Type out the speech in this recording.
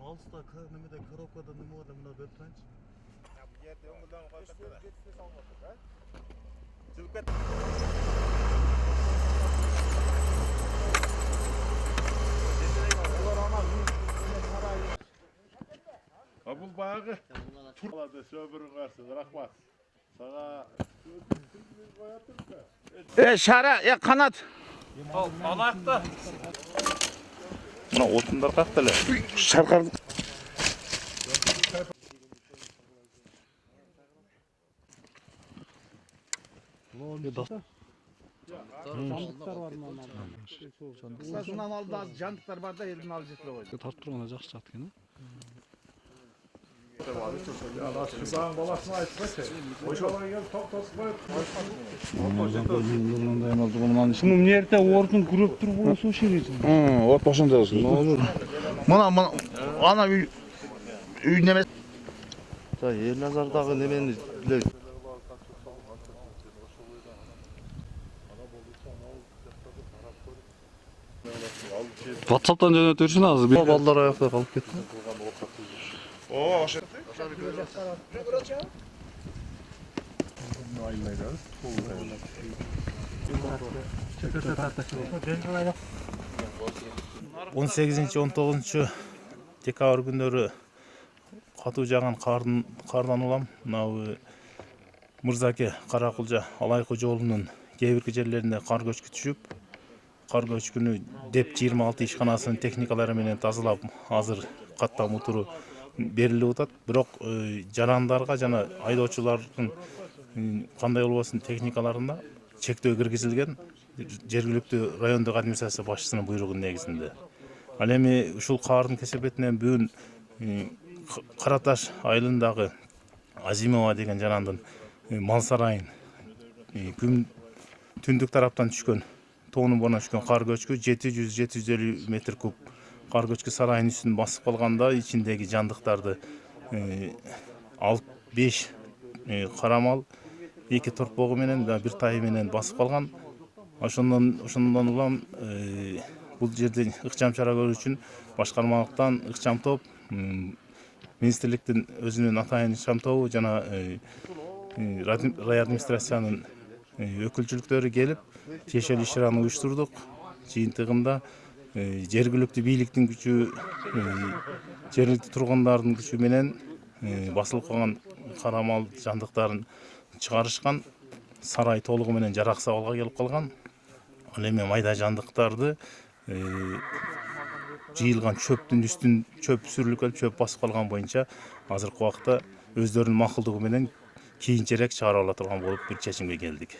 Alsta nimede коробкада nima bor mına berib turaychi. Ya bu yerda o'ngildan qo'yib ket. Bu bayağı turlarda söbürün versin, rahmat. Sana Şara, ya kanat. alakta. Buna otundar kalktılar. Şarkar. Jandıklar var mı onlarda? Kısasından aldı az jandıklar var da elini alacaklar oydu. Tart turganda жақсы чыгат экен. Ya kızağın balasını açsa ki. Hoşalan gel top koyup. Шуну эмне жерде ордун күрөп туруп болсо шережин. От başında olsun. Ne olur. Mana ana üy neme. 자, Ernazarдағы немени билет. WhatsApp'tan жөнөтөрсүн азыр. Балдар аякта калып кетти. Oo, aşağı. 18-19 декабрь күндөрү катуу жаган кардан улам мына Мырзаке Каракулжа Алайкы жолунун кээ бир жерлеринде кар көчкү түшүп, кар көчкүнү деп 26 ишканасынын техникалары менен тазалап, азыр каттам утуру берилип атат. Бирок жарандарга жана айдоочулардын кандай болбосун техникаларына чектөө киргизилген жергиликтүү райондук администрация башчысынын буйругунун негизинде. Ал эми ушул кардын кесепетинен бүгүн Караташ айылындагы Азимова деген жарандын мал сарайын түндүк тараптан түшкөн, тоонун боруна түшкөн кар көчкү 700-750 метр куб кар көчкү сарайын үстүн басып калганда, ичиндеги жандыктарды алып 5 карамал, 2 торпогу менен, бир тайы менен басып калган. Ошондон улам бул жерде ыкчам чара көрүү үчүн башкармалыктан ыкчам топ, министрликтин өзүнүн атайын ыкчам тобу жана рай администрациянын өкүлчүлүктөрү келип, тиешелүү иш-чараны уюштурдук. Жыйынтыгында жергиликтүү бийликтин күчү, жергиликтүү тургундардын күчү менен басылып калган карамал жандыктарын чыгарышкан. Сарай толугу менен жараксыз абалга келип калган. Ал эми майда жандыктарды жыйылган чөптүн үстүн чөп сүрүлүп келип, чөп басып калган боюнча азыркы убакта өздөрүнүн макулдугу менен кийинчерээк чыгарып ала турган болуп бир чечимге келдик.